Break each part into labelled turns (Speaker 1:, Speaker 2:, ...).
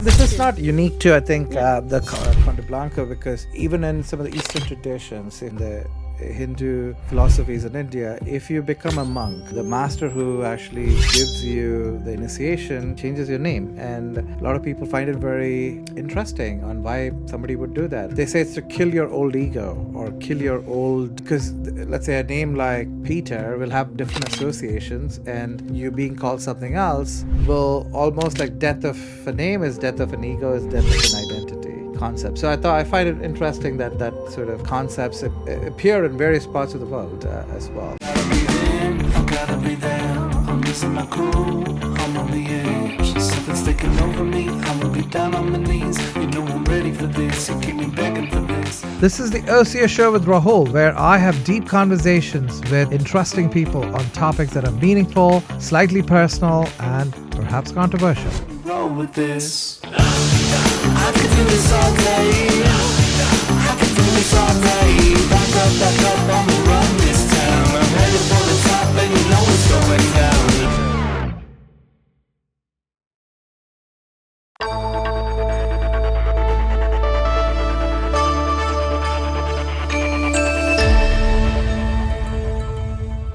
Speaker 1: This is not unique to, I think, the Condor Blanco, because even in some of the Eastern traditions, in the Hindu philosophies in India, if you become a monk, the master who actually gives you the initiation changes your name. And a lot of people find it very interesting on why somebody would do that. They say it's to kill your old ego or kill your old, because let's say a name like Peter will have different associations, and you being called something else will almost like death of a name is death of an ego, is death of an identity concept. So I find it interesting that sort of concepts appear in various parts of the world as well.
Speaker 2: I gotta be there. I'm losing my cool. I'm on the edge. Something's taking over me. I'm gonna be down on my knees. You know I'm ready for this. You keep me begging for this.
Speaker 1: This is the Ocio show with Rahul, where I have deep conversations with interesting people on topics that are meaningful, slightly personal, and perhaps controversial.
Speaker 2: Roll with this. I could do this all day. I could do this all day. Back up, I'ma run this town. I'm headed for the top and you know it's going down.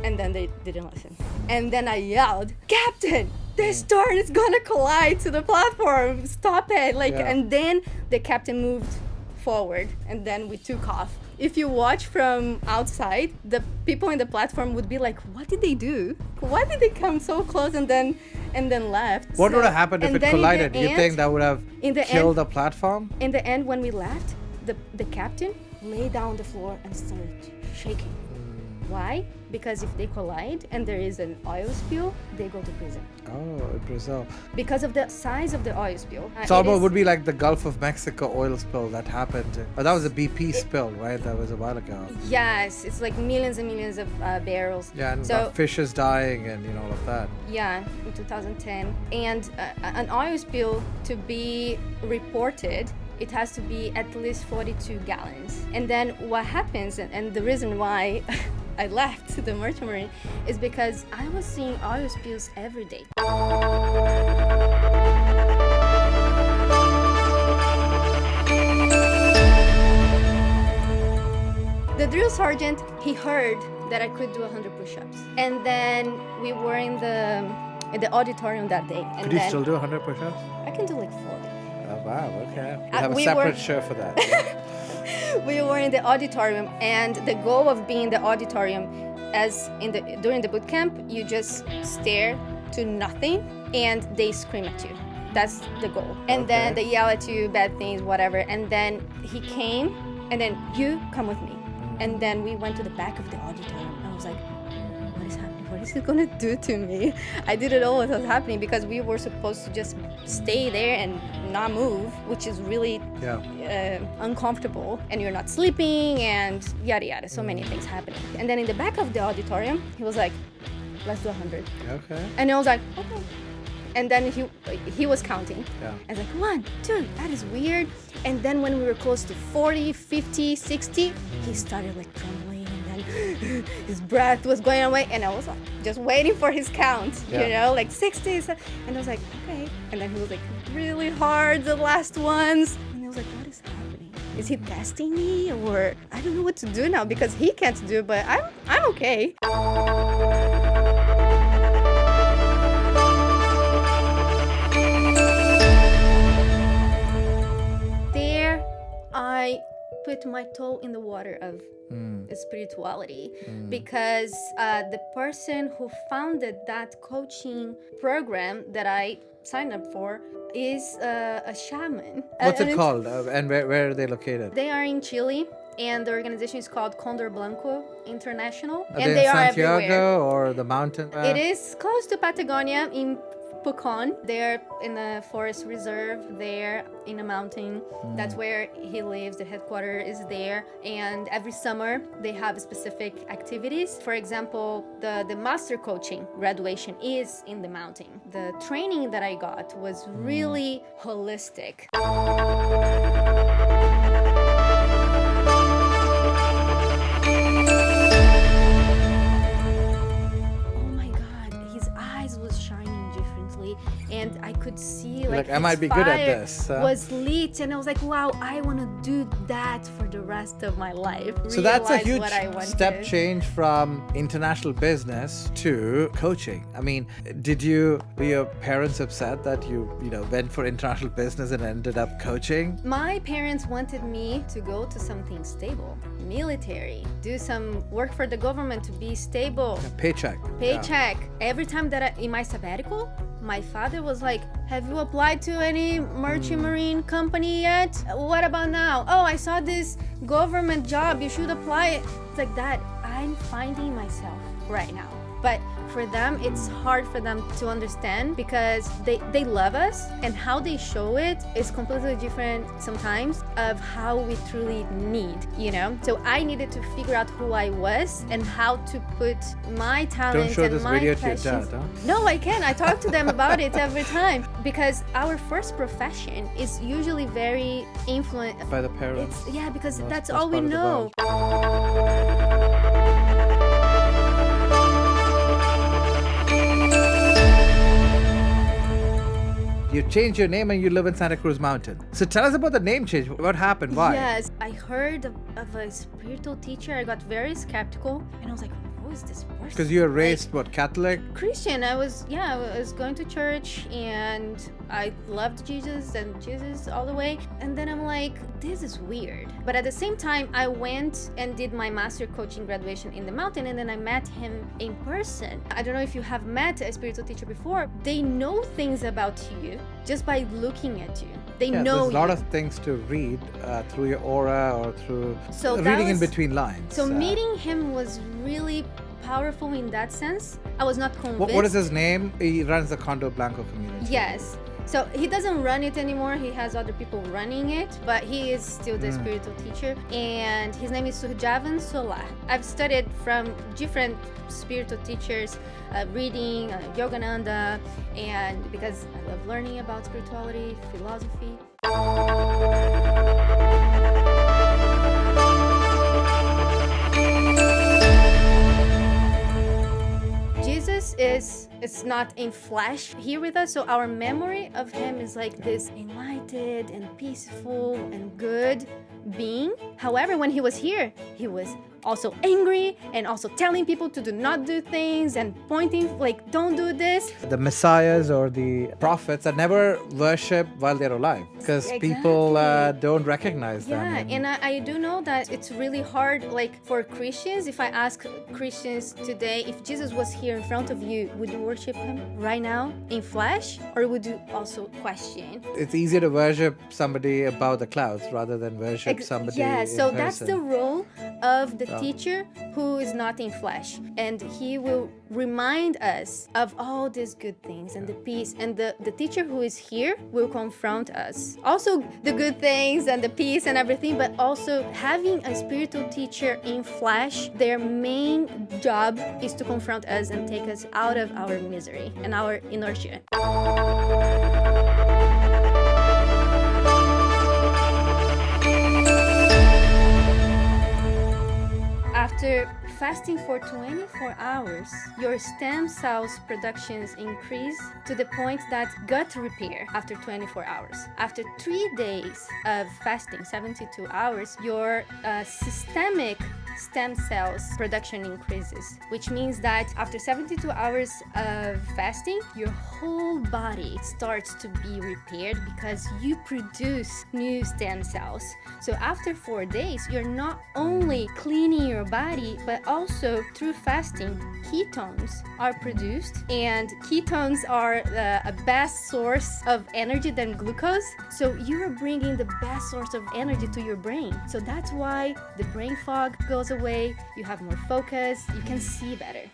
Speaker 3: And then they didn't listen. And then I yelled, "Captain, this turn is gonna collide to the platform. Stop it!" And then the captain moved forward, and then we took off. If you watch from outside, the people in the platform would be like, "What did they do? Why did they come so close and then left?"
Speaker 1: What would have happened if it collided? You think that would have killed the platform?
Speaker 3: In the end, when we left, the captain lay down on the floor and started shaking. Why? Because if they collide and there is an oil spill, they go to prison.
Speaker 1: Oh, in Brazil.
Speaker 3: Because of the size of the oil spill.
Speaker 1: It almost would be like the Gulf of Mexico oil spill that happened. Oh, that was a BP spill, right? That was a while ago.
Speaker 3: Yes, it's like millions and millions of barrels.
Speaker 1: Yeah, and fishes dying and all of that.
Speaker 3: Yeah, in 2010. And an oil spill, to be reported, it has to be at least 42 gallons. And then what happens, and the reason why I left the merchant marine, is because I was seeing oil spills every day. The drill sergeant, he heard that I could do 100 push-ups. And then we were in the auditorium that day. And
Speaker 1: Could you still do 100 push-ups?
Speaker 3: I can do like 40.
Speaker 1: Oh, wow, okay. We have a separate show for that.
Speaker 3: We were in the auditorium, and the goal of being in the auditorium, during the boot camp, you just stare to nothing and they scream at you. That's the goal. And then they yell at you, bad things, whatever. And then he came, and then you come with me. And then we went to the back of the auditorium. I was like, what is happening? What is it gonna do to me? I didn't know what was happening because we were supposed to just stay there and not move, which is really uncomfortable. And you're not sleeping and yada yada, so many things happening. And then in the back of the auditorium, he was like, let's do 100.
Speaker 1: Okay.
Speaker 3: And I was like, okay. And then he was counting.
Speaker 1: Yeah.
Speaker 3: I was like, 1, 2, that is weird. And then when we were close to 40, 50, 60, he started like trembling, and then his breath was going away, and I was like just waiting for his count, like 60. And I was like, okay. And then he was like really hard, the last ones. And I was like, what is happening? Is he testing me, or I don't know what to do now because he can't do it, but I'm okay. I put my toe in the water of spirituality because the person who founded that coaching program that I signed up for is a shaman.
Speaker 1: What's it called? And where are they located?
Speaker 3: They are in Chile, and the organization is called Condor Blanco International.
Speaker 1: Are
Speaker 3: and
Speaker 1: they in
Speaker 3: are
Speaker 1: Santiago
Speaker 3: everywhere.
Speaker 1: Or the mountain?
Speaker 3: It is close to Patagonia in Pucón. They're in a forest reserve there in a mountain. That's where he lives. The headquarters is there. And every summer they have specific activities. For example, the master coaching graduation is in the mountain. The training that I got was really holistic. And I could could see
Speaker 1: Like, I
Speaker 3: his
Speaker 1: might be good at
Speaker 3: fire
Speaker 1: this,
Speaker 3: was lit, and I was like, wow, I want to do that for the rest of my life.
Speaker 1: So that's a
Speaker 3: Realize
Speaker 1: huge
Speaker 3: what I wanted.
Speaker 1: step change from international business to coaching. I mean, were your parents upset that you went for international business and ended up coaching?
Speaker 3: My parents wanted me to go to something stable, military, do some work for the government to be stable.
Speaker 1: Paycheck.
Speaker 3: Paycheck. Every time that in my sabbatical, my father was like, have you applied to any merchant marine company yet? What about now? Oh, I saw this government job. You should apply. It's like that. I'm finding myself right now. But for them, it's hard for them to understand because they love us, and how they show it is completely different sometimes of how we truly need, So I needed to figure out who I was and how to put my talents
Speaker 1: Don't show
Speaker 3: and
Speaker 1: this
Speaker 3: my
Speaker 1: video to your
Speaker 3: passions.
Speaker 1: dad, huh?
Speaker 3: No, I can. I talk to them about it every time because our first profession is usually very influenced
Speaker 1: By the parents.
Speaker 3: because
Speaker 1: That's
Speaker 3: that's all we
Speaker 1: part of the
Speaker 3: know.
Speaker 1: You changed your name and you live in Santa Cruz Mountain. So tell us about the name change. What happened? Why?
Speaker 3: Yes, I heard of a spiritual teacher. I got very skeptical, and I was like, who is this person?
Speaker 1: Because you were raised, Catholic?
Speaker 3: Christian. I was going to church, and I loved Jesus and Jesus all the way. And then I'm like, this is weird. But at the same time, I went and did my master coaching graduation in the mountain, and then I met him in person. I don't know if you have met a spiritual teacher before. They know things about you just by looking at you. They know
Speaker 1: there's a lot of things to read through your aura or through reading in between lines.
Speaker 3: So meeting him was really powerful in that sense. I was not convinced.
Speaker 1: What is his name? He runs the Condor Blanco community.
Speaker 3: Yes. So he doesn't run it anymore. He has other people running it, but he is still the spiritual teacher. And his name is Sujavan Sola. I've studied from different spiritual teachers, reading Yogananda, and because I love learning about spirituality, philosophy. Jesus is not in flesh here with us, so our memory of him is like this enlightened and peaceful and good being. However, when he was here, he was also angry and also telling people to do not do things and pointing like, don't do this.
Speaker 1: The messiahs or the prophets are never worshipped while they're alive because people don't recognize them.
Speaker 3: Yeah, and I do know that it's really hard, like for Christians. If I ask Christians today, if Jesus was here in front of you, would you worship him right now in flesh, or would you also question?
Speaker 1: It's easier to worship somebody above the clouds rather than worship somebody
Speaker 3: Yeah, so
Speaker 1: in
Speaker 3: that's
Speaker 1: person.
Speaker 3: the role of the teacher who is not in flesh, and he will remind us of all these good things and the peace, and the teacher who is here will confront us also the good things and the peace and everything, but also having a spiritual teacher in flesh, their main job is to confront us and take us out of our misery and our inertia. After fasting for 24 hours, your stem cells productions increase to the point that gut repair after 24 hours. After 3 days of fasting, 72 hours, your systemic stem cells production increases, which means that after 72 hours of fasting, your whole body starts to be repaired because you produce new stem cells. So after 4 days, you're not only cleaning your body, but also through fasting, ketones are produced, and ketones are a best source of energy than glucose. So you're bringing the best source of energy to your brain. So that's why the brain fog goes away, you have more focus, you can see better.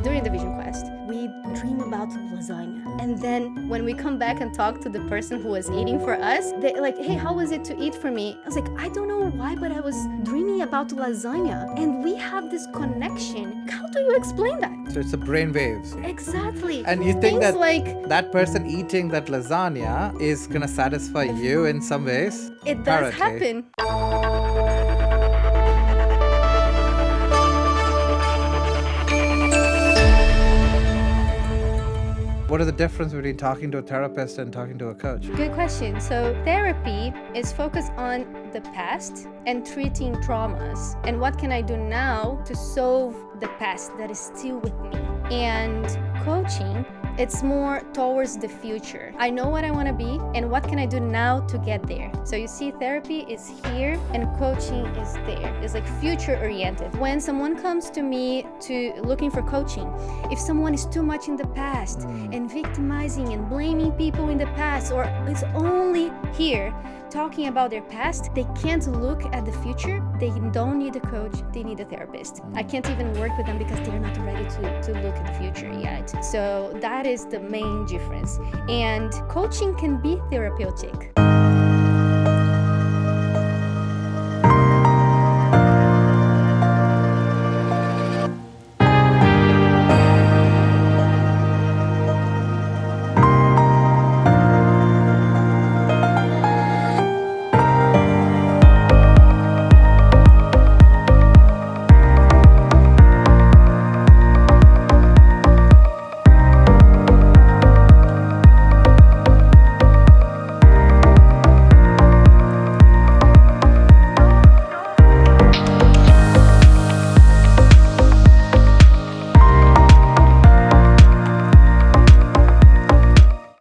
Speaker 3: During the Vision Quest, we dream about lasagna. And then when we come back and talk to the person who was eating for us, they're like, hey, how was it to eat for me? I was like, I don't know why, but I was dreaming about lasagna. And we have this connection. How do you explain that?
Speaker 1: So it's the brainwaves.
Speaker 3: Exactly.
Speaker 1: And you think
Speaker 3: Things
Speaker 1: that
Speaker 3: like
Speaker 1: that person eating that lasagna is going to satisfy you in some ways?
Speaker 3: it does
Speaker 1: Apparently.
Speaker 3: happen.
Speaker 1: what is the difference between talking to a therapist and talking to a coach?
Speaker 3: Good question. So therapy is focused on the past and treating traumas. And what can I do now to solve the past that is still with me? And coaching, it's more towards the future. I know what I want to be and what can I do now to get there. So you see, therapy is here and coaching is there. It's like future oriented. When someone comes to me to looking for coaching, if someone is too much in the past and victimizing and blaming people in the past, or is only here talking about their past, they can't look at the future. They don't need a coach, they need a therapist. I can't even work with them because they're not ready to look at the future yet. So that is the main difference. And coaching can be therapeutic.